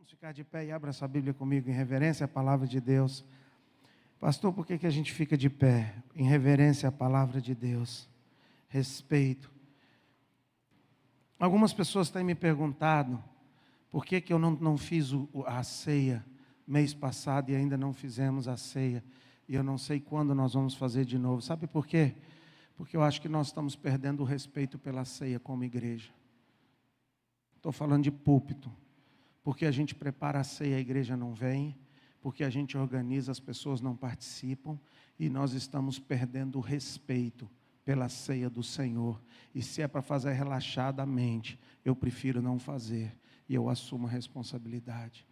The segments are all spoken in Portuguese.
Vamos ficar de pé e abra sua Bíblia comigo em reverência à palavra de Deus. Pastor, por que a gente fica de pé? Em reverência à palavra de Deus. Respeito. Algumas pessoas têm me perguntado por que eu não fiz a ceia mês passado e ainda não fizemos a ceia. E eu não sei quando nós vamos fazer de novo. Sabe por quê? Porque eu acho que nós estamos perdendo o respeito pela ceia como igreja. Estou falando de púlpito. Porque a gente prepara a ceia, a igreja não vem. Porque a gente organiza, as pessoas não participam. E nós estamos perdendo o respeito pela ceia do Senhor. E se é para fazer relaxadamente, eu prefiro não fazer. E eu assumo a responsabilidade.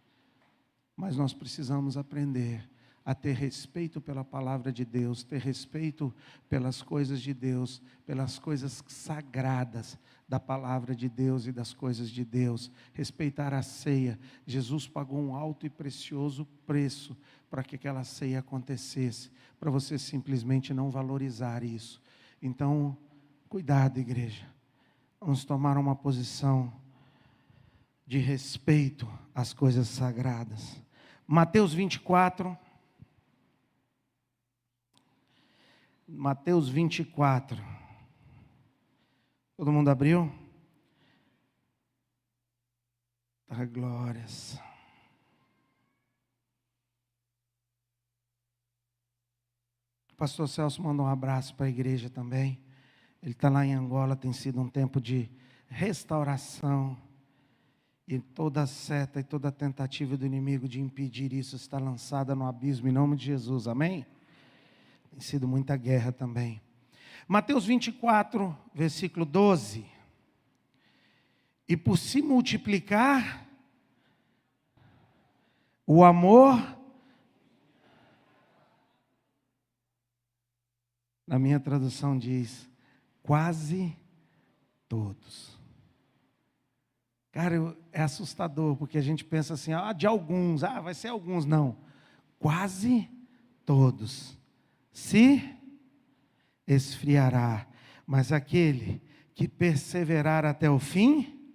Mas nós precisamos aprender a ter respeito pela palavra de Deus, ter respeito pelas coisas de Deus, pelas coisas sagradas da palavra de Deus e das coisas de Deus. Respeitar a ceia. Jesus pagou um alto e precioso preço para que aquela ceia acontecesse, para você simplesmente não valorizar isso. Então, cuidado, igreja. Vamos tomar uma posição de respeito às coisas sagradas. Mateus 24. Mateus 24. Todo mundo abriu? Tá, glórias. O pastor Celso mandou um abraço para a igreja também. Ele está lá em Angola, tem sido um tempo de restauração. E toda seta e toda tentativa do inimigo de impedir isso está lançada no abismo, em nome de Jesus, amém? Tem sido muita guerra também. Mateus 24, versículo 12. E por se multiplicar o amor, na minha tradução diz, quase todos. Cara, é assustador, porque a gente pensa assim, de alguns, vai ser alguns, não. Quase todos. Se esfriará, mas aquele que perseverar até o fim,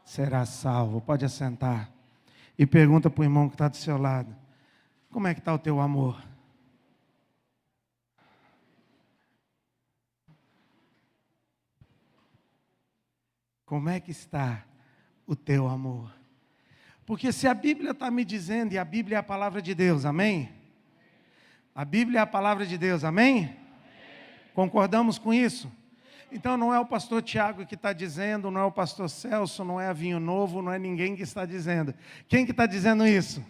será salvo. Pode assentar. E pergunta para o irmão que está do seu lado, como é que está o teu amor? Como é que está o teu amor? Porque se a Bíblia está me dizendo, e a Bíblia é a palavra de Deus, amém? A Bíblia é a palavra de Deus, amém? Concordamos com isso? Então não é o pastor Tiago que está dizendo, não é o pastor Celso, não é a Vinho Novo, não é ninguém que está dizendo. Quem que está dizendo isso?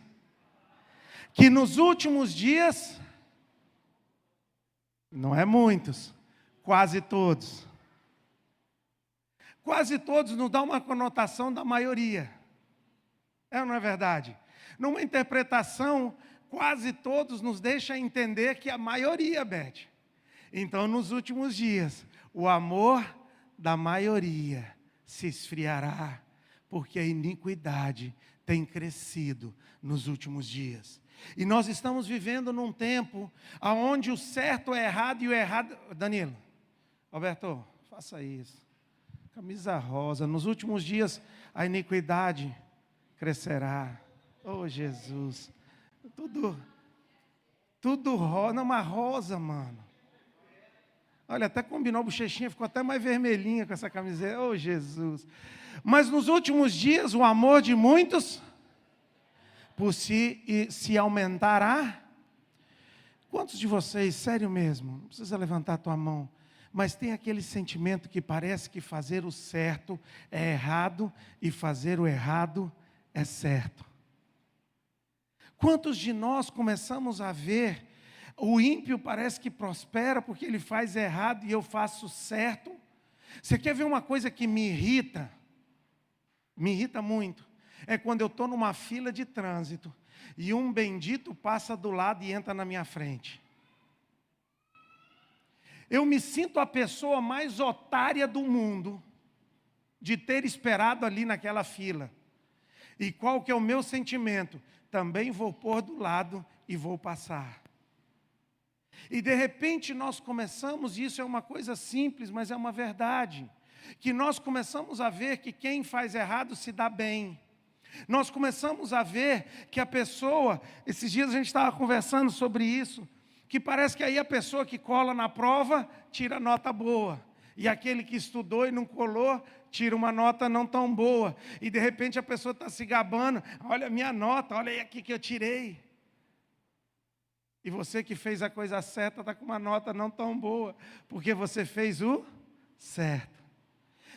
Que nos últimos dias, não é muitos, quase todos. Quase todos nos dá uma conotação da maioria. É ou não é verdade? Numa interpretação, quase todos nos deixa entender que a maioria, Beth. Então, nos últimos dias, o amor da maioria se esfriará, porque a iniquidade tem crescido nos últimos dias. E nós estamos vivendo num tempo onde o certo é errado e o errado... Danilo, Alberto, faça isso. Camisa rosa, nos últimos dias a iniquidade crescerá. Oh, Jesus. Tudo rosa, uma rosa, mano. Olha, até combinou a bochechinha, ficou até mais vermelhinha com essa camiseta. Oh, Jesus. Mas nos últimos dias o amor de muitos por se aumentará. Quantos de vocês, sério mesmo, não precisa levantar a tua mão, mas tem aquele sentimento que parece que fazer o certo é errado e fazer o errado é certo? Quantos de nós começamos a ver o ímpio parece que prospera porque ele faz errado e eu faço certo? Você quer ver uma coisa que me irrita muito? É quando eu estou numa fila de trânsito e um bendito passa do lado e entra na minha frente. Eu me sinto a pessoa mais otária do mundo de ter esperado ali naquela fila. E qual que é o meu sentimento? Também vou pôr do lado e vou passar. E de repente nós começamos, e isso é uma coisa simples, mas é uma verdade, que nós começamos a ver que quem faz errado se dá bem. Nós começamos a ver que a pessoa, esses dias a gente estava conversando sobre isso, que parece que aí a pessoa que cola na prova tira nota boa, e aquele que estudou e não colou tira uma nota não tão boa, e de repente a pessoa está se gabando, olha a minha nota, olha aí aqui que eu tirei. E você que fez a coisa certa está com uma nota não tão boa, porque você fez o certo.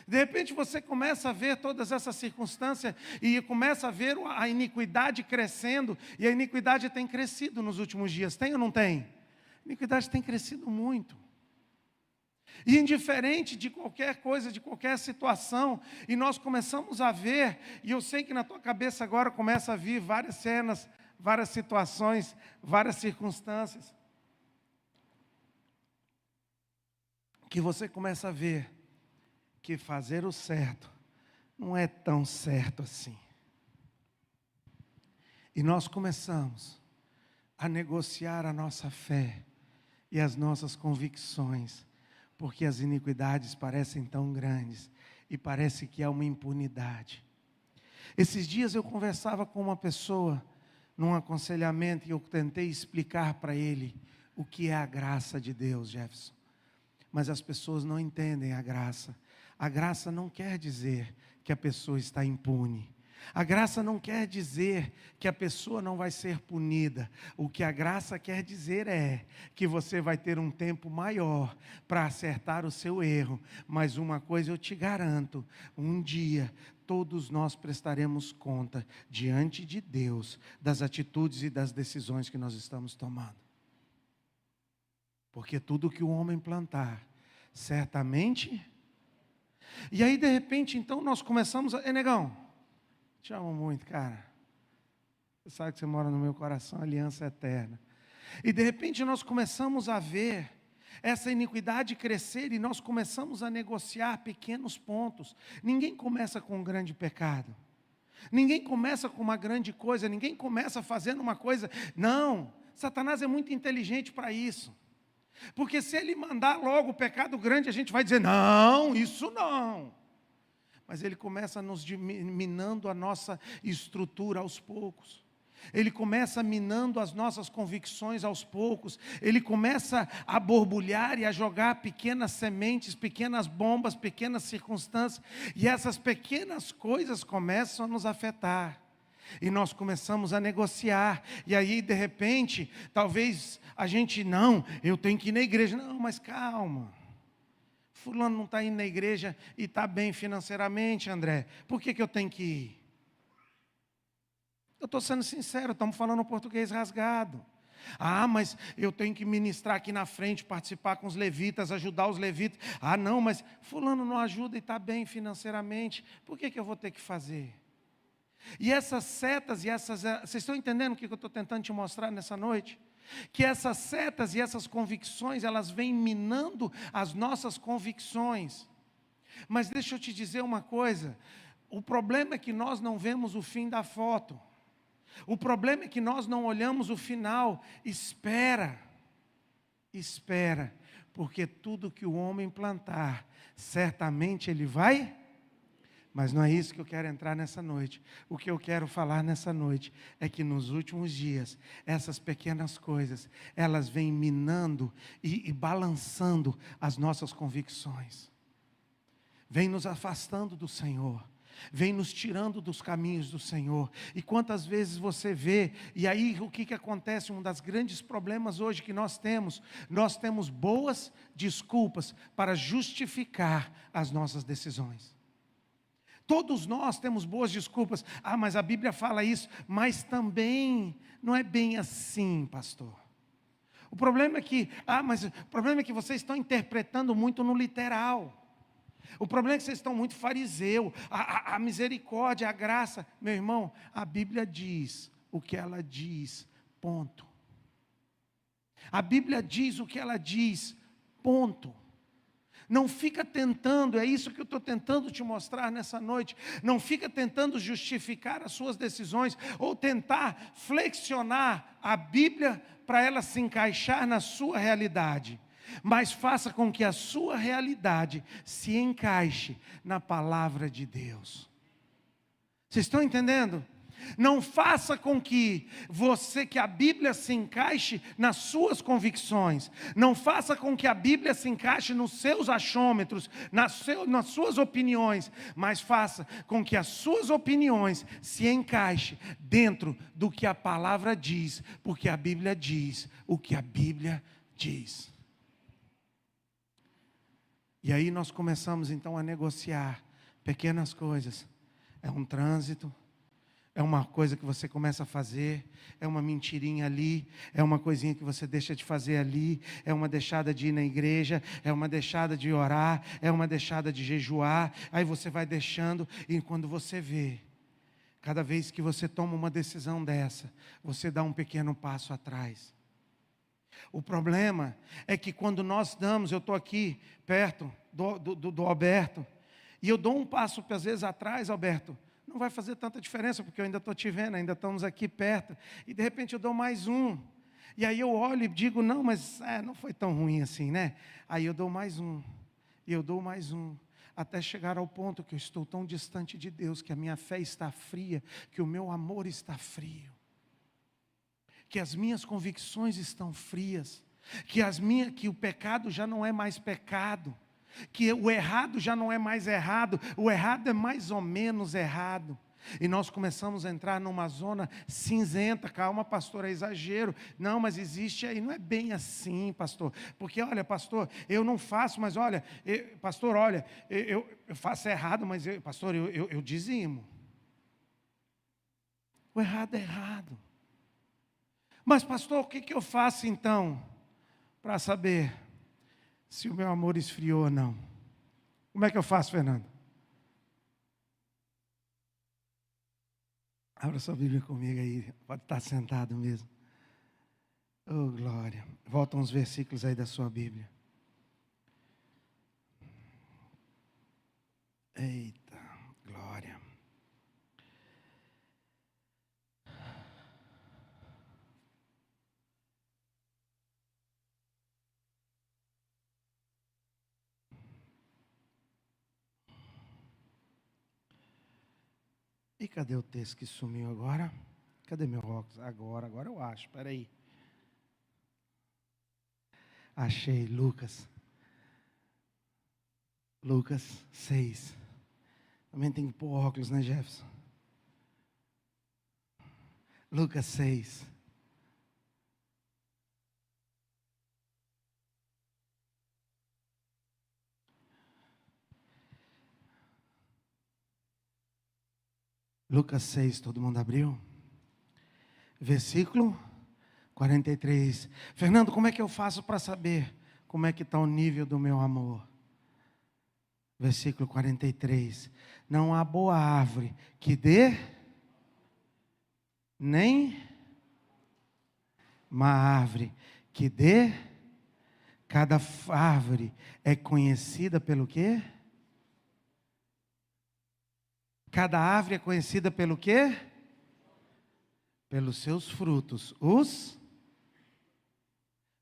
De repente você começa a ver todas essas circunstâncias e começa a ver a iniquidade crescendo, e a iniquidade tem crescido nos últimos dias, tem ou não tem? A iniquidade tem crescido muito. E indiferente de qualquer coisa, de qualquer situação, e nós começamos a ver, e eu sei que na tua cabeça agora começa a vir várias cenas, várias situações, várias circunstâncias, que você começa a ver que fazer o certo não é tão certo assim. E nós começamos a negociar a nossa fé e as nossas convicções, porque as iniquidades parecem tão grandes e parece que há uma impunidade. Esses dias eu conversava com uma pessoa num aconselhamento, e eu tentei explicar para ele o que é a graça de Deus, Jefferson. Mas as pessoas não entendem a graça. A graça não quer dizer que a pessoa está impune. A graça não quer dizer que a pessoa não vai ser punida. O que a graça quer dizer é que você vai ter um tempo maior para acertar o seu erro. Mas uma coisa eu te garanto, um dia todos nós prestaremos conta diante de Deus das atitudes e das decisões que nós estamos tomando. Porque tudo que o homem plantar, certamente. E aí de repente então nós começamos a... negão, te amo muito, cara. Você sabe que você mora no meu coração, aliança eterna. E de repente nós começamos a ver essa iniquidade crescer, e nós começamos a negociar pequenos pontos. Ninguém começa com um grande pecado. Ninguém começa com uma grande coisa, ninguém começa fazendo uma coisa. Não, Satanás é muito inteligente para isso. Porque se ele mandar logo o pecado grande, a gente vai dizer, não, isso não. Mas ele começa nos minando a nossa estrutura aos poucos. Ele começa minando as nossas convicções aos poucos. Ele começa a borbulhar e a jogar pequenas sementes, pequenas bombas, pequenas circunstâncias. E essas pequenas coisas começam a nos afetar. E nós começamos a negociar. E aí, de repente, talvez a gente, não, eu tenho que ir na igreja. Não, mas calma. Fulano não está indo na igreja e está bem financeiramente, André. Por que eu tenho que ir? Eu estou sendo sincero, estamos falando português rasgado. Ah, mas eu tenho que ministrar aqui na frente, participar com os levitas, ajudar os levitas. Ah, não, mas fulano não ajuda e está bem financeiramente. Por que eu vou ter que fazer? E essas setas e essas... Vocês estão entendendo o que eu estou tentando te mostrar nessa noite? Que essas setas e essas convicções, elas vêm minando as nossas convicções. Mas deixa eu te dizer uma coisa. O problema é que nós não vemos o fim da foto. O problema é que nós não olhamos o final. Espera, porque tudo que o homem plantar, certamente ele vai... Mas não é isso que eu quero entrar nessa noite. O que eu quero falar nessa noite é que nos últimos dias, essas pequenas coisas, elas vêm minando e balançando as nossas convicções. Vêm nos afastando do Senhor. Vem nos tirando dos caminhos do Senhor. E quantas vezes você vê, e aí o que acontece? Um dos grandes problemas hoje que nós temos boas desculpas para justificar as nossas decisões. Todos nós temos boas desculpas. Ah, mas a Bíblia fala isso, mas também não é bem assim, pastor. O problema é que vocês estão interpretando muito no literal. O problema é que vocês estão muito fariseu. A misericórdia, a graça. Meu irmão, a Bíblia diz o que ela diz, ponto. A Bíblia diz o que ela diz, ponto. Não fica tentando, é isso que eu estou tentando te mostrar nessa noite. Não fica tentando justificar as suas decisões ou tentar flexionar a Bíblia para ela se encaixar na sua realidade. Mas faça com que a sua realidade se encaixe na palavra de Deus. Vocês estão entendendo? Não faça com que a Bíblia se encaixe nas suas convicções. Não faça com que a Bíblia se encaixe nos seus achômetros, nas suas opiniões. Mas faça com que as suas opiniões se encaixem dentro do que a palavra diz. Porque a Bíblia diz o que a Bíblia diz. E aí nós começamos então a negociar pequenas coisas. É um trânsito. É uma coisa que você começa a fazer, é uma mentirinha ali, é uma coisinha que você deixa de fazer ali, é uma deixada de ir na igreja, é uma deixada de orar, é uma deixada de jejuar, aí você vai deixando, e quando você vê, cada vez que você toma uma decisão dessa, você dá um pequeno passo atrás. O problema é que quando nós damos, eu estou aqui perto do Alberto, e eu dou um passo às vezes atrás, Alberto, não vai fazer tanta diferença, porque eu ainda estou te vendo, ainda estamos aqui perto. E de repente eu dou mais um. E aí eu olho e digo, não, mas não foi tão ruim assim, né? Aí eu dou mais um. E eu dou mais um. Até chegar ao ponto que eu estou tão distante de Deus, que a minha fé está fria, que o meu amor está frio. Que as minhas convicções estão frias. Que o pecado já não é mais pecado. Que o errado já não é mais errado, o errado é mais ou menos errado. E nós começamos a entrar numa zona cinzenta. Calma, pastor, é exagero. Não, mas existe aí, não é bem assim, pastor. Porque, olha, pastor, eu não faço, mas olha, pastor, olha, eu faço errado, mas, pastor, eu dizimo. O errado é errado. Mas, pastor, o que eu faço então, para saber se o meu amor esfriou ou não? Como é que eu faço, Fernando? Abra sua Bíblia comigo aí, pode estar sentado mesmo. Oh, glória. Volta uns versículos aí da sua Bíblia. Eita, glória. E cadê o texto que sumiu agora? Cadê meu óculos? Agora eu acho, espera aí. Achei, Lucas 6. Também tem que pôr óculos, né, Jefferson? Lucas 6. Lucas 6, todo mundo abriu? Versículo 43. Fernando, como é que eu faço para saber como é que está o nível do meu amor? Versículo 43. Não há boa árvore que dê, nem uma árvore que dê. Cada árvore é conhecida pelo quê? Cada árvore é conhecida pelo quê? Pelos seus frutos.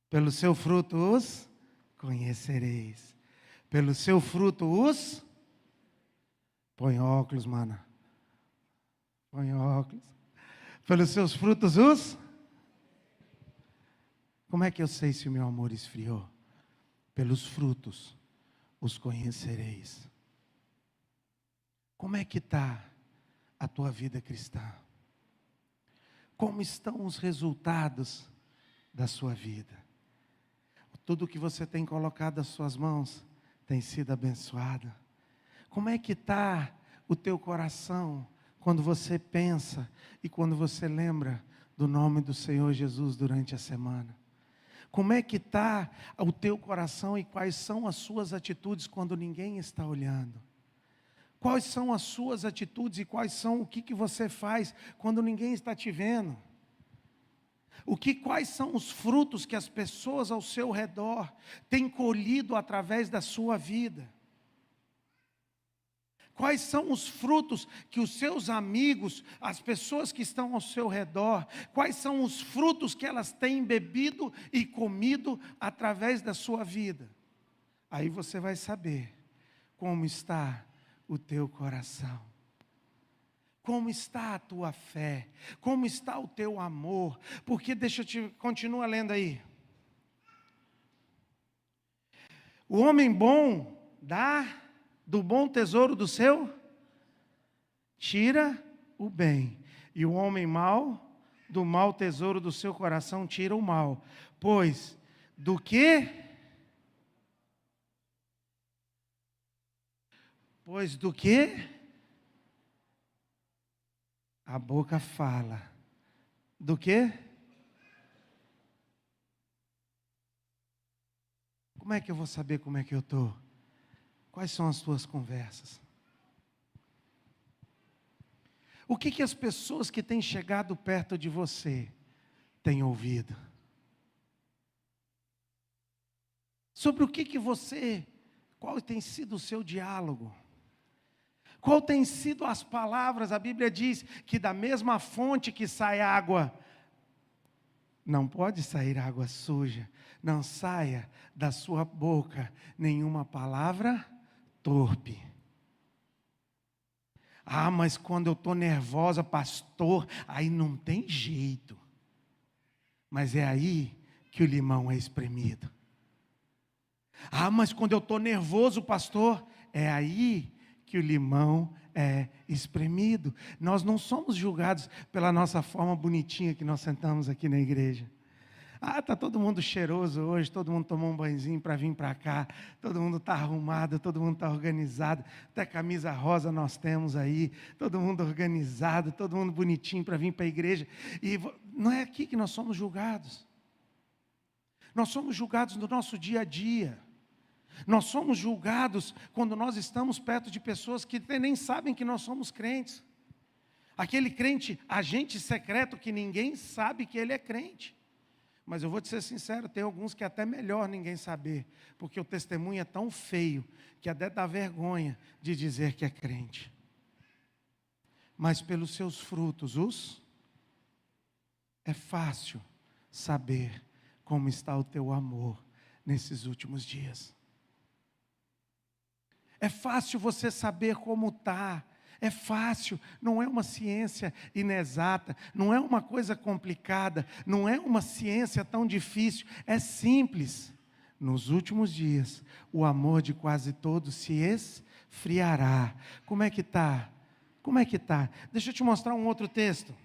Pelo seu fruto os conhecereis. Pelo seu fruto os... Põe óculos, mana. Põe óculos. Pelos seus frutos os... Como é que eu sei se o meu amor esfriou? Pelos frutos os conhecereis. Como é que está a tua vida cristã? Como estão os resultados da sua vida? Tudo que você tem colocado nas suas mãos tem sido abençoado? Como é que está o teu coração quando você pensa e quando você lembra do nome do Senhor Jesus durante a semana? Como é que está o teu coração e quais são as suas atitudes quando ninguém está olhando? Quais são as suas atitudes e o que você faz quando ninguém está te vendo? Quais são os frutos que as pessoas ao seu redor têm colhido através da sua vida? Quais são os frutos que os seus amigos, as pessoas que estão ao seu redor, quais são os frutos que elas têm bebido e comido através da sua vida? Aí você vai saber como está o teu coração. Como está a tua fé? Como está o teu amor? Porque continua lendo aí. O homem bom dá do bom tesouro do seu, tira o bem. E o homem mau, do mau tesouro do seu coração, tira o mal. Pois do que? Pois do que? A boca fala. Do que? Como é que eu vou saber como é que eu estou? Quais são as tuas conversas? O que as pessoas que têm chegado perto de você têm ouvido? Sobre o que você, qual tem sido o seu diálogo? Qual tem sido as palavras? A Bíblia diz que da mesma fonte que sai água, não pode sair água suja, não saia da sua boca nenhuma palavra torpe. Ah, mas quando eu estou nervosa, pastor, aí não tem jeito. Mas é aí que o limão é espremido. Ah, mas quando eu estou nervoso, pastor, é aí que o limão é espremido. Nós não somos julgados pela nossa forma bonitinha que nós sentamos aqui na igreja. Ah, está todo mundo cheiroso hoje, todo mundo tomou um banhozinho para vir para cá, todo mundo está arrumado, todo mundo está organizado, até camisa rosa nós temos aí, todo mundo organizado, todo mundo bonitinho para vir para a igreja. E não é aqui que nós somos julgados. Nós somos julgados no nosso dia a dia. Nós somos julgados quando nós estamos perto de pessoas que nem sabem que nós somos crentes. Aquele crente, agente secreto que ninguém sabe que ele é crente. Mas eu vou te ser sincero, tem alguns que é até melhor ninguém saber, porque o testemunho é tão feio que até dá vergonha de dizer que é crente. Mas pelos seus frutos, é fácil saber como está o teu amor nesses últimos dias. É fácil você saber como está. É fácil, não é uma ciência inexata, não é uma coisa complicada, não é uma ciência tão difícil, é simples. Nos últimos dias, o amor de quase todos se esfriará. Como é que está? Como é que está? Deixa eu te mostrar um outro texto.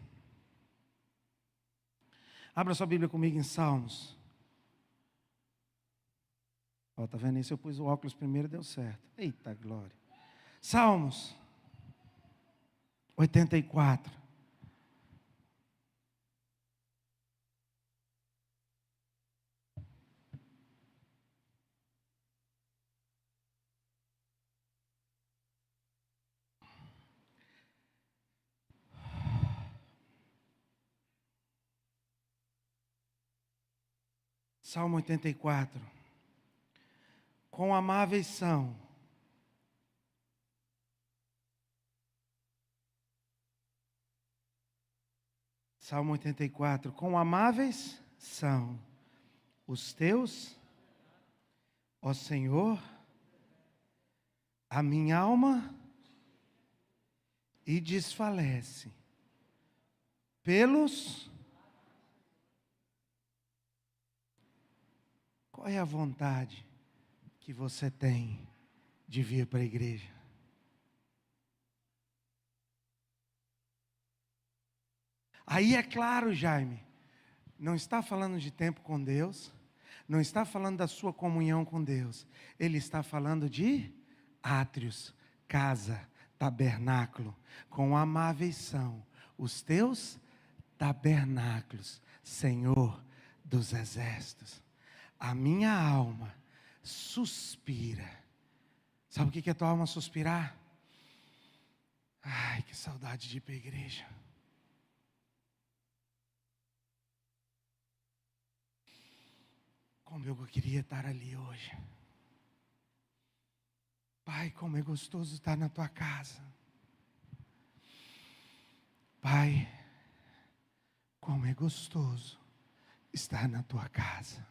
Abra sua Bíblia comigo em Salmos. Ó, tá vendo isso? Eu pus o óculos primeiro e deu certo. Eita glória. Salmos 84. Salmo 84. Quão amáveis são Salmo 84. Quão amáveis são os teus, ó Senhor, a minha alma e desfalece pelos... Qual é a vontade que você tem de vir para a igreja? Aí é claro, Jaime, não está falando de tempo com Deus, não está falando da sua comunhão com Deus, ele está falando de átrios, casa, tabernáculo, com amáveis são os teus tabernáculos, Senhor dos exércitos. A minha alma suspira. Sabe o que é a tua alma suspirar? Ai, que saudade de ir para a igreja. Como eu queria estar ali hoje. Pai, como é gostoso estar na tua casa. Pai, como é gostoso estar na tua casa.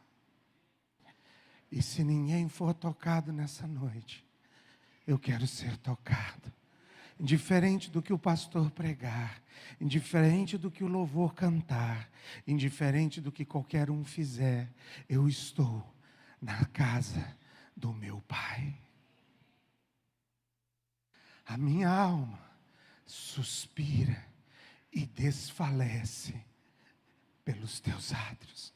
E se ninguém for tocado nessa noite, eu quero ser tocado. indiferente do que o pastor pregar, indiferente do que o louvor cantar, indiferente do que qualquer um fizer, eu estou na casa do meu Pai. A minha alma suspira e desfalece pelos teus átrios.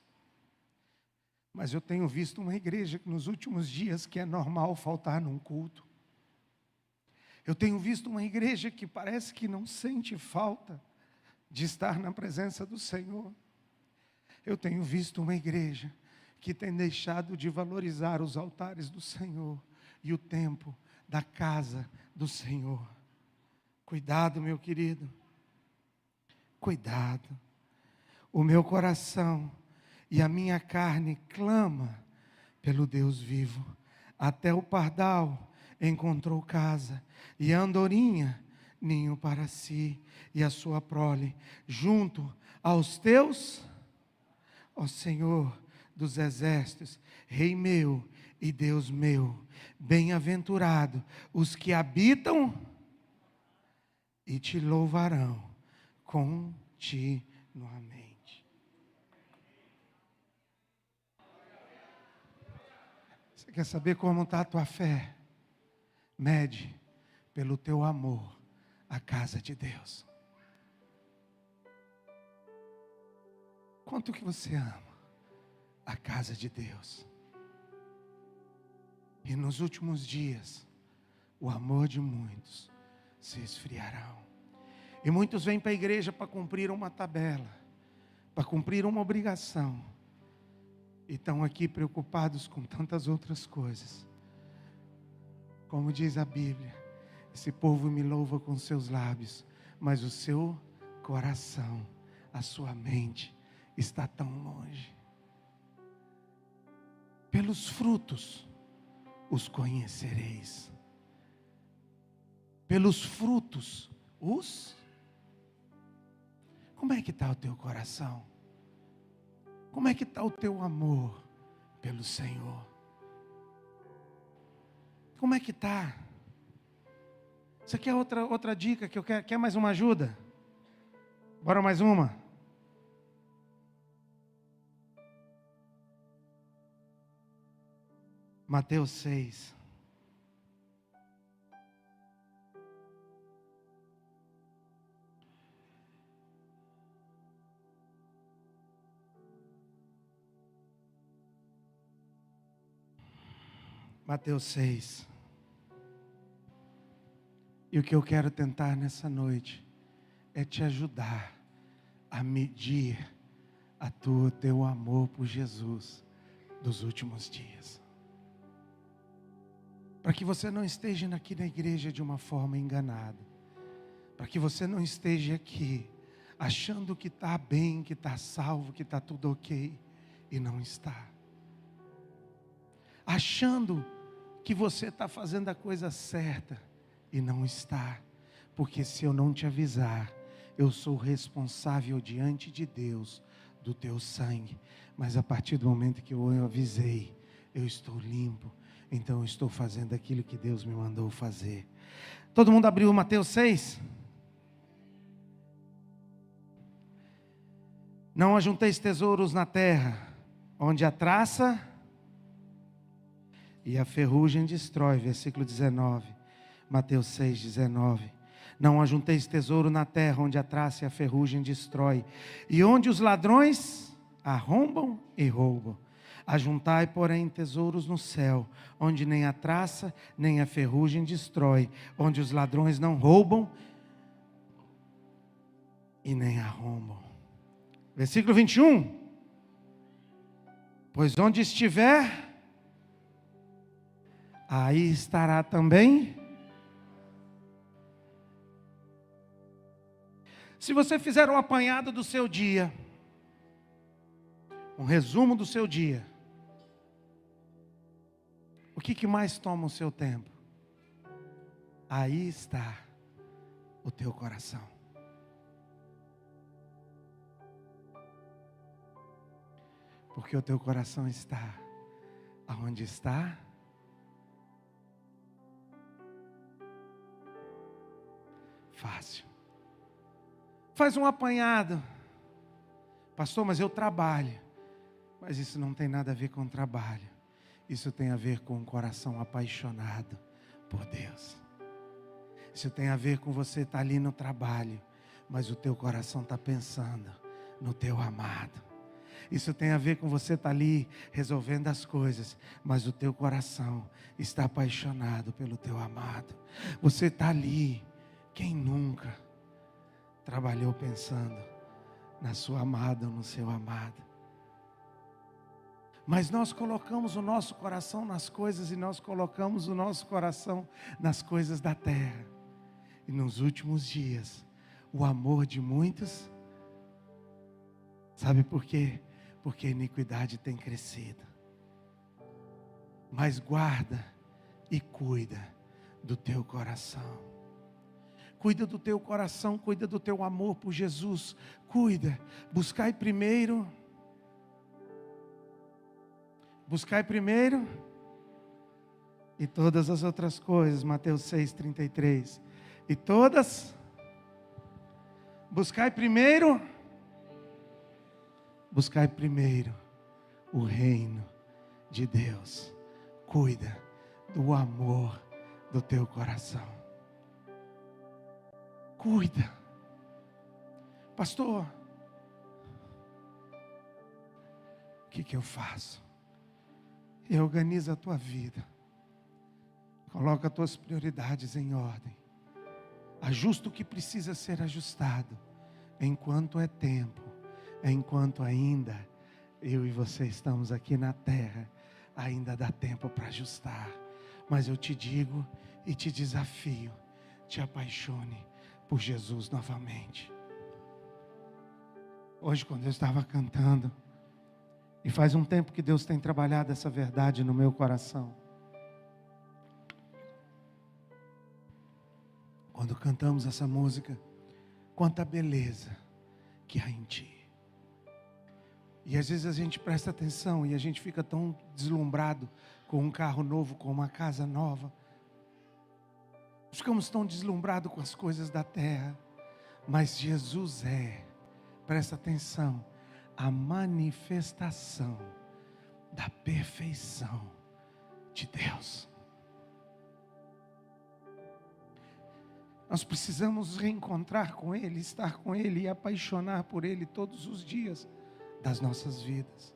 Mas eu tenho visto uma igreja que nos últimos dias que é normal faltar num culto. Eu tenho visto uma igreja que parece que não sente falta de estar na presença do Senhor. Eu tenho visto uma igreja que tem deixado de valorizar os altares do Senhor e o tempo da casa do Senhor. Cuidado, meu querido. Cuidado. O meu coração e a minha carne clama pelo Deus vivo. Até o pardal encontrou casa, e a andorinha ninho para si, e a sua prole junto aos teus, ó Senhor dos exércitos, Rei meu e Deus meu. Bem-aventurado os que habitam e te louvarão continuamente. Você quer saber como está a tua fé? Mede pelo teu amor a casa de Deus. Quanto que você ama a casa de Deus? E nos últimos dias, o amor de muitos se esfriarão. E muitos vêm para a igreja para cumprir uma tabela, para cumprir uma obrigação. E estão aqui preocupados com tantas outras coisas. Como diz a Bíblia, esse povo me louva com seus lábios, mas o seu coração, a sua mente está tão longe. Pelos frutos os conhecereis. Pelos frutos Como é que está o teu coração? Como é que está o teu amor pelo Senhor? Como é que está? Você quer outra dica que eu quero? Quer mais uma ajuda? Bora mais uma? Mateus 6. Mateus 6. E o que eu quero tentar nessa noite é te ajudar a medir o teu amor por Jesus dos últimos dias. Para que você não esteja aqui na igreja de uma forma enganada. Para que você não esteja aqui achando que está bem, que está salvo, que está tudo ok. E não está. Achando que você está fazendo a coisa certa. E não está. Porque se eu não te avisar, eu sou responsável diante de Deus do teu sangue. Mas a partir do momento que eu avisei, eu estou limpo. Então eu estou fazendo aquilo que Deus me mandou fazer. Todo mundo abriu Mateus 6? Não ajunteis tesouros na terra, onde a traça e a ferrugem destrói. Versículo 19. Mateus 6, 19. Não ajunteis tesouro na terra, onde a traça e a ferrugem destrói, e onde os ladrões arrombam e roubam. Ajuntai, porém, tesouros no céu, onde nem a traça, nem a ferrugem destrói, onde os ladrões não roubam e nem arrombam. Versículo 21. Pois onde estiver, aí estará também. Se você fizer um apanhado do seu dia, um resumo do seu dia, o que mais toma o seu tempo? Aí está o teu coração. Porque o teu coração está aonde está? fácil. Faz um apanhado. Pastor, mas eu trabalho. Mas isso não tem nada a ver com trabalho. Isso tem a ver com um coração apaixonado por Deus. Isso tem a ver com você estar ali no trabalho, mas o teu coração está pensando no teu amado. Isso tem a ver com você estar ali resolvendo as coisas, mas o teu coração está apaixonado pelo teu amado. Você está ali, quem nunca trabalhou pensando na sua amada ou no seu amado? Mas nós colocamos o nosso coração nas coisas e nós colocamos o nosso coração nas coisas da terra. E nos últimos dias, o amor de muitos, sabe por quê? Porque a iniquidade tem crescido. Mas guarda e cuida do teu coração. Cuida do teu coração, cuida do teu amor por Jesus. Cuida, buscai primeiro e todas as outras coisas, Mateus 6,33. E todas, buscai primeiro o reino de Deus. Cuida do amor do teu coração. Cuida. Pastor, o que eu faço? Reorganiza a tua vida. Coloca as tuas prioridades em ordem. Ajusta o que precisa ser ajustado. Enquanto é tempo. Enquanto ainda eu e você estamos aqui na terra. Ainda dá tempo para ajustar. Mas eu te digo e te desafio. Te apaixone por Jesus novamente. Hoje, quando eu estava cantando, e faz um tempo que Deus tem trabalhado essa verdade no meu coração. Quando cantamos essa música, quanta beleza que há em ti. E às vezes a gente presta atenção e a gente fica tão deslumbrado com um carro novo, com uma casa nova. Ficamos tão deslumbrados com as coisas da terra. Mas Jesus presta atenção, a manifestação da perfeição de Deus. Nós precisamos reencontrar com Ele, estar com Ele e apaixonar por Ele todos os dias das nossas vidas.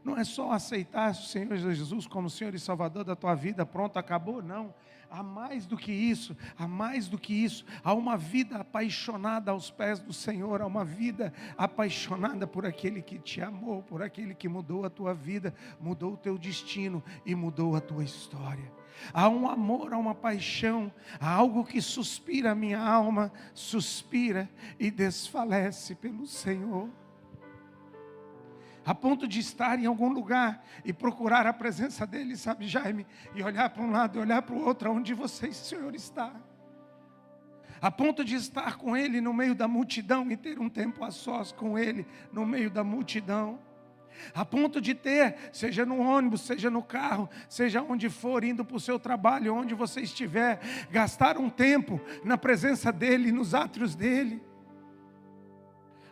Não é só aceitar o Senhor Jesus como Senhor e Salvador da tua vida, pronto, acabou, não. Há mais do que isso, há uma vida apaixonada aos pés do Senhor, há uma vida apaixonada por aquele que te amou, por aquele que mudou a tua vida, mudou o teu destino e mudou a tua história. Há um amor, há uma paixão, há algo que suspira a minha alma, suspira e desfalece pelo Senhor. A ponto de estar em algum lugar e procurar a presença dEle, sabe, Jaime? E olhar para um lado e olhar para o outro, onde você, Senhor, está. A ponto de estar com Ele no meio da multidão e ter um tempo a sós com Ele no meio da multidão. A ponto de ter, seja no ônibus, seja no carro, seja onde for, indo para o seu trabalho, onde você estiver, gastar um tempo na presença dEle, nos átrios dEle.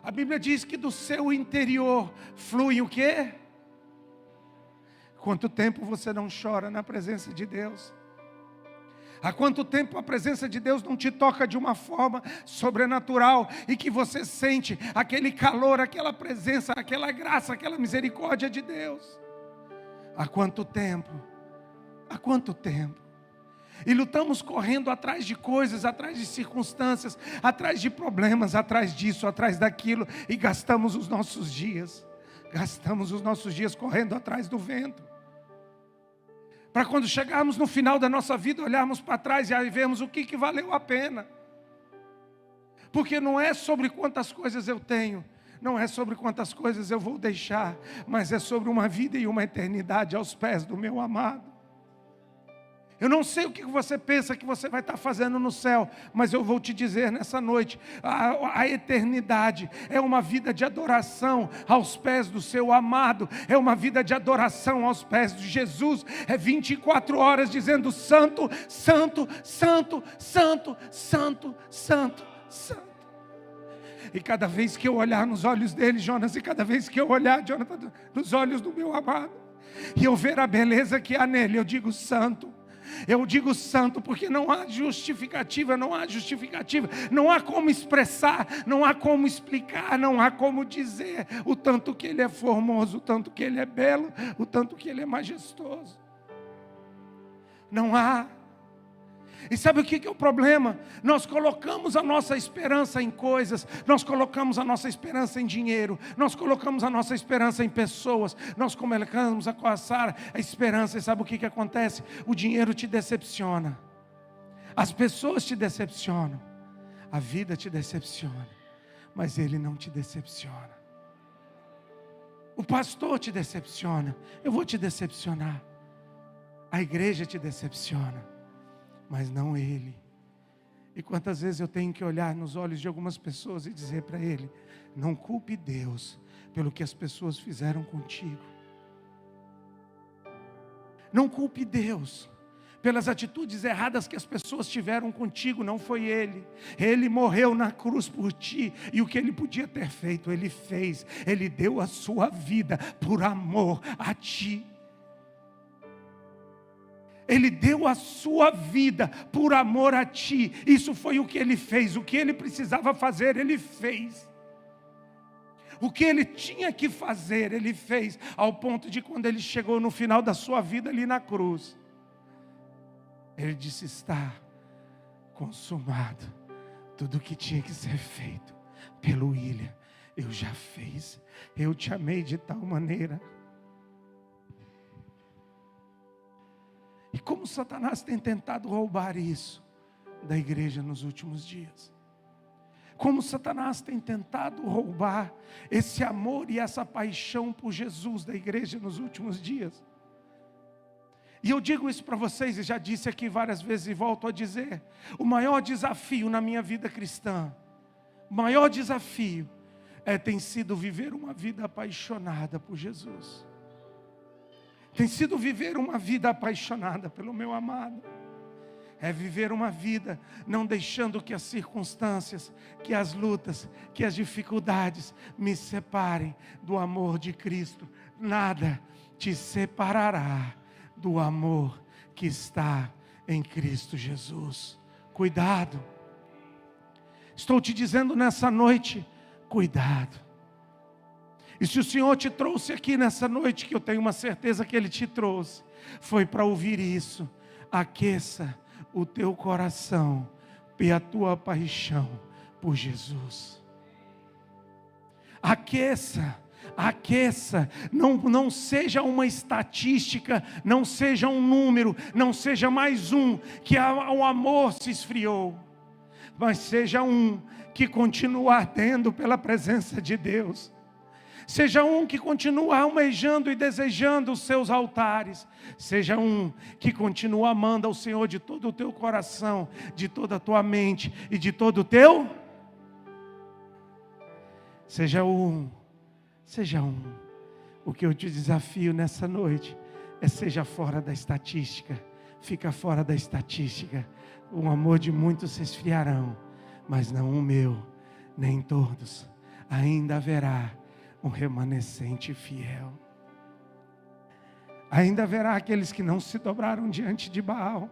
A Bíblia diz que do seu interior flui o quê? Quanto tempo você não chora na presença de Deus? Há quanto tempo a presença de Deus não te toca de uma forma sobrenatural e que você sente aquele calor, aquela presença, aquela graça, aquela misericórdia de Deus? Há quanto tempo? Há quanto tempo? E lutamos correndo atrás de coisas, atrás de circunstâncias, atrás de problemas, atrás disso, atrás daquilo, e gastamos os nossos dias correndo atrás do vento. Para quando chegarmos no final da nossa vida, olharmos para trás e aí vermos o que valeu a pena. Porque não é sobre quantas coisas eu tenho, não é sobre quantas coisas eu vou deixar, mas é sobre uma vida e uma eternidade aos pés do meu amado. Eu não sei o que você pensa que você vai estar fazendo no céu, mas eu vou te dizer nessa noite, a eternidade é uma vida de adoração aos pés do seu amado, é uma vida de adoração aos pés de Jesus, é 24 horas dizendo santo, santo, santo, santo, santo, santo, santo. E cada vez que eu olhar nos olhos dele, Jonas, e cada vez que eu olhar, Jonathan, nos olhos do meu amado, e eu ver a beleza que há nele, eu digo santo. Eu digo santo porque não há justificativa, não há como expressar, não há como explicar, não há como dizer o tanto que ele é formoso, o tanto que ele é belo, o tanto que ele é majestoso. Não há. E sabe o que é o problema? Nós colocamos a nossa esperança em coisas, nós colocamos a nossa esperança em dinheiro, nós colocamos a nossa esperança em pessoas, nós colocamos a coaçar a esperança, e sabe o que acontece? O dinheiro te decepciona, as pessoas te decepcionam, a vida te decepciona, mas ele não te decepciona. O pastor te decepciona, eu vou te decepcionar, a igreja te decepciona, mas não ele. E quantas vezes eu tenho que olhar nos olhos de algumas pessoas e dizer para ele: não culpe Deus pelo que as pessoas fizeram contigo. Não culpe Deus pelas atitudes erradas que as pessoas tiveram contigo, não foi ele. Ele morreu na cruz por ti, e o que ele podia ter feito, ele fez. Ele deu a sua vida por amor a ti. Ele deu a sua vida por amor a ti. Isso foi o que ele fez. O que ele precisava fazer, ele fez. O que ele tinha que fazer, ele fez. Ao ponto de quando ele chegou no final da sua vida ali na cruz, ele disse: está consumado. Tudo o que tinha que ser feito pelo William, eu já fiz. Eu te amei de tal maneira. E como Satanás tem tentado roubar isso da igreja nos últimos dias. Como Satanás tem tentado roubar esse amor e essa paixão por Jesus da igreja nos últimos dias. E eu digo isso para vocês, e já disse aqui várias vezes e volto a dizer. O maior desafio na minha vida cristã, o maior desafio tem sido viver uma vida apaixonada por Jesus. Tem sido viver uma vida apaixonada pelo meu amado. É viver uma vida não deixando que as circunstâncias, que as lutas, que as dificuldades me separem do amor de Cristo. Nada te separará do amor que está em Cristo Jesus. Cuidado. Estou te dizendo nessa noite, cuidado. E se o Senhor te trouxe aqui nessa noite, que eu tenho uma certeza que Ele te trouxe, foi para ouvir isso. Aqueça o teu coração e a tua paixão por Jesus. Aqueça, não seja uma estatística, não seja um número, não seja mais um que o amor se esfriou, mas seja um que continua ardendo pela presença de Deus. Seja um que continua almejando e desejando os seus altares. Seja um que continua amando ao Senhor de todo o teu coração, de toda a tua mente e de todo o teu. Seja um. O que eu te desafio nessa noite seja fora da estatística. Fica fora da estatística. O amor de muitos se esfriarão, mas não o meu, nem todos. Ainda haverá um remanescente fiel. Ainda haverá aqueles que não se dobraram diante de Baal.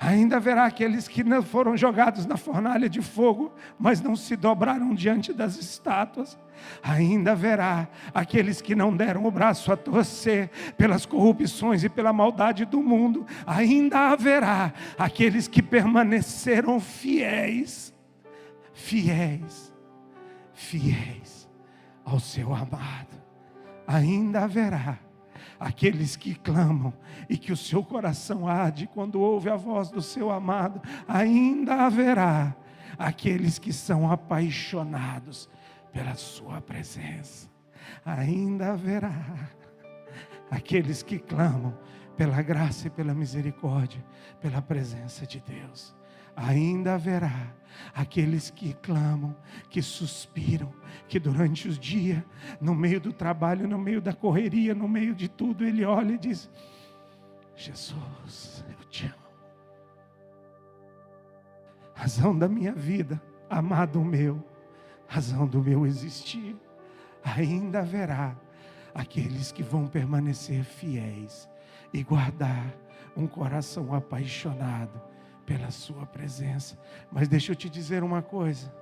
Ainda haverá aqueles que não foram jogados na fornalha de fogo, mas não se dobraram diante das estátuas. Ainda haverá aqueles que não deram o braço a torcer pelas corrupções e pela maldade do mundo. Ainda haverá aqueles que permaneceram fiéis ao seu amado. Ainda haverá aqueles que clamam e que o seu coração arde quando ouve a voz do seu amado. Ainda haverá aqueles que são apaixonados pela sua presença. Ainda haverá aqueles que clamam pela graça e pela misericórdia, pela presença de Deus. Ainda haverá aqueles que clamam, que suspiram, que durante os dias, no meio do trabalho, no meio da correria, no meio de tudo, ele olha e diz: Jesus, eu te amo. Razão da minha vida, amado meu, razão do meu existir. Ainda haverá aqueles que vão permanecer fiéis e guardar um coração apaixonado pela sua presença. Mas deixa eu te dizer uma coisa.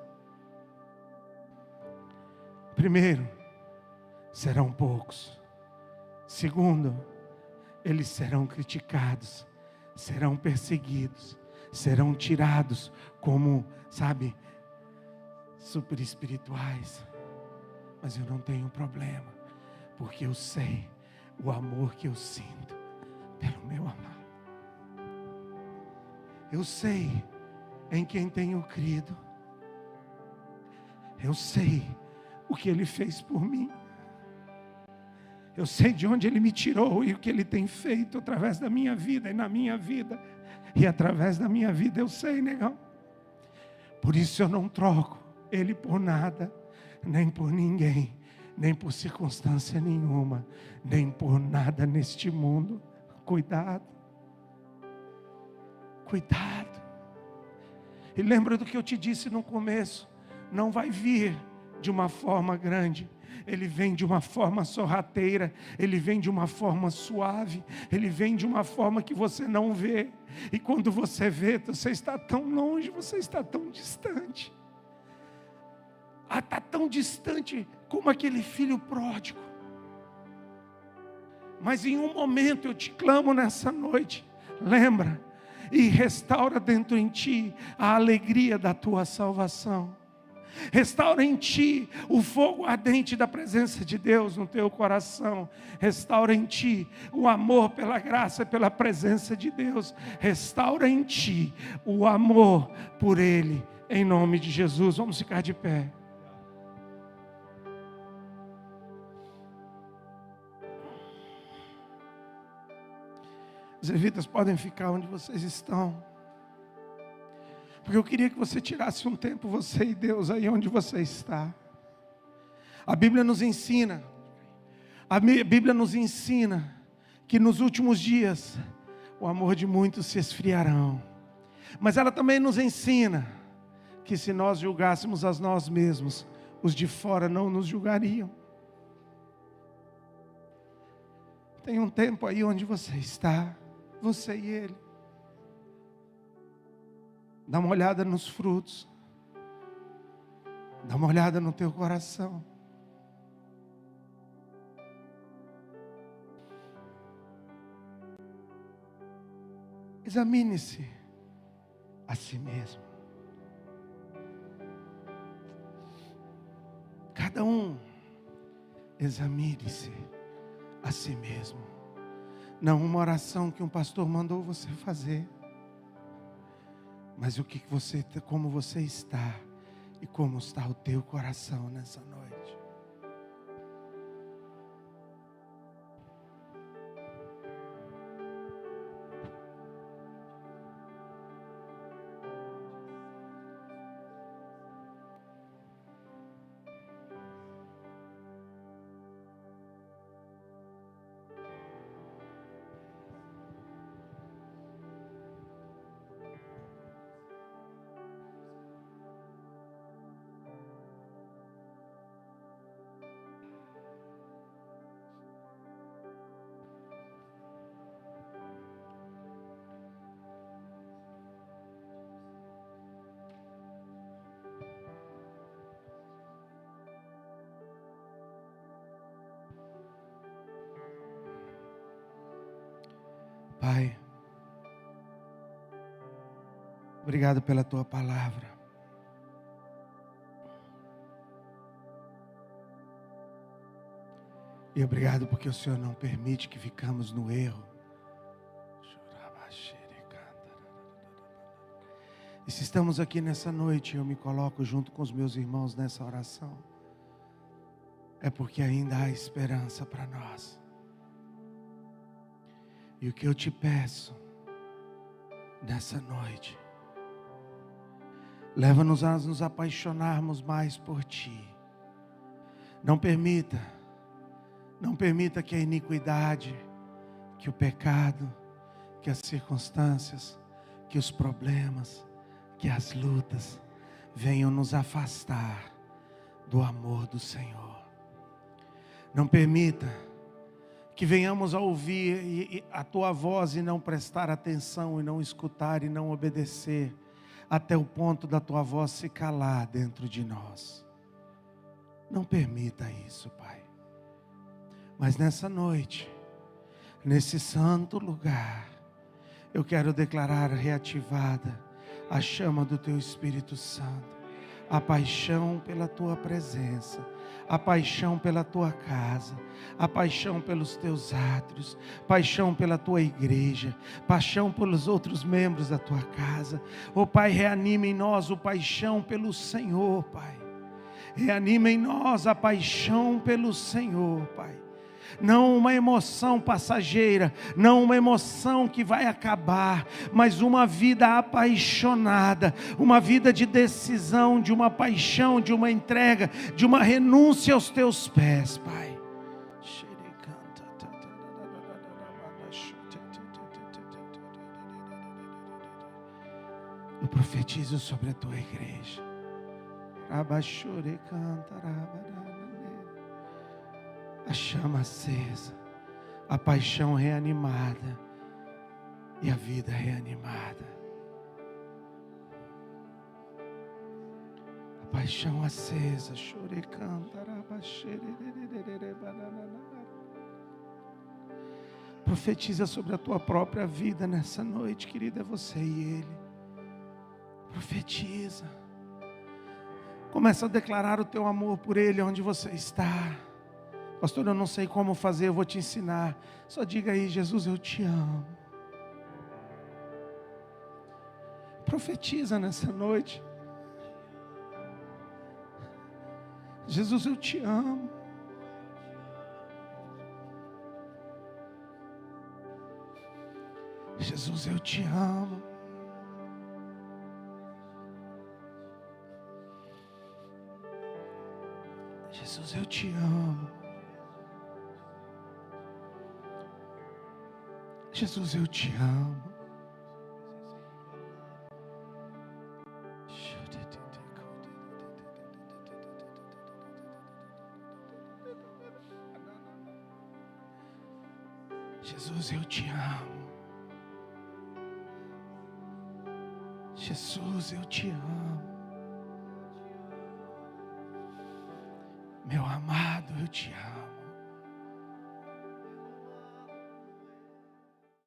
Primeiro, serão poucos. Segundo, eles serão criticados, serão perseguidos, serão tirados como, sabe, super espirituais. Mas eu não tenho problema, porque eu sei o amor que eu sinto pelo meu amado. Eu sei em quem tenho crido. Eu sei o que Ele fez por mim. Eu sei de onde Ele me tirou e o que Ele tem feito através da minha vida e na minha vida. E através da minha vida eu sei, negão. Por isso eu não troco Ele por nada, nem por ninguém, nem por circunstância nenhuma, nem por nada neste mundo. Cuidado. Cuidado. E lembra do que eu te disse no começo. Não vai vir de uma forma grande. Ele vem de uma forma sorrateira. Ele vem de uma forma suave. Ele vem de uma forma que você não vê. E quando você vê, você está tão longe, você está tão distante. Está tão distante como aquele filho pródigo. Mas em um momento eu te clamo nessa noite. Lembra? E restaura dentro em ti a alegria da tua salvação. Restaura em ti o fogo ardente da presença de Deus no teu coração. Restaura em ti o amor pela graça e pela presença de Deus. Restaura em ti o amor por Ele, em nome de Jesus. Vamos ficar de pé. Os levitas podem ficar onde vocês estão. Porque eu queria que você tirasse um tempo, você e Deus, aí onde você está. A Bíblia nos ensina que nos últimos dias o amor de muitos se esfriarão. Mas ela também nos ensina que se nós julgássemos a nós mesmos, os de fora não nos julgariam. Tem um tempo aí onde você está, você e Ele. Dá uma olhada nos frutos. Dá uma olhada no teu coração. Examine-se a si mesmo. Cada um examine-se a si mesmo. Não uma oração que um pastor mandou você fazer, mas como você está e como está o teu coração nessa noite. Pai, obrigado pela Tua palavra. E obrigado porque o Senhor não permite que ficamos no erro. E se estamos aqui nessa noite, eu me coloco junto com os meus irmãos nessa oração, é porque ainda há esperança para nós. E o que eu te peço nessa noite, leva-nos a nos apaixonarmos mais por Ti. Não permita que a iniquidade, que o pecado, que as circunstâncias, que os problemas, que as lutas venham nos afastar do amor do Senhor. Não permita que venhamos a ouvir a Tua voz e não prestar atenção, e não escutar e não obedecer, até o ponto da Tua voz se calar dentro de nós. Não permita isso, Pai. Mas nessa noite, nesse santo lugar, eu quero declarar reativada a chama do Teu Espírito Santo, a paixão pela Tua presença, a paixão pela Tua casa, a paixão pelos Teus átrios, paixão pela Tua igreja, paixão pelos outros membros da Tua casa. Oh Pai, reanima em nós o paixão pelo Senhor, Pai. Reanima em nós a paixão pelo Senhor, Pai. Não uma emoção passageira, não uma emoção que vai acabar, mas uma vida apaixonada, uma vida de decisão, de uma paixão, de uma entrega, de uma renúncia aos Teus pés, Pai. Eu profetizo sobre a Tua igreja. A chama acesa, a paixão reanimada e a vida reanimada. A paixão acesa, profetiza sobre a tua própria vida nessa noite, querida, é você e ele. Profetiza. Começa a declarar o teu amor por ele onde você está. Pastor, eu não sei como fazer, eu vou te ensinar. Só diga aí: Jesus, eu te amo. Profetiza nessa noite: Jesus, eu te amo. Jesus, eu te amo. Jesus, eu te amo. Jesus, eu te amo. Jesus, eu te amo. Jesus, eu te amo. Meu amado, eu te amo.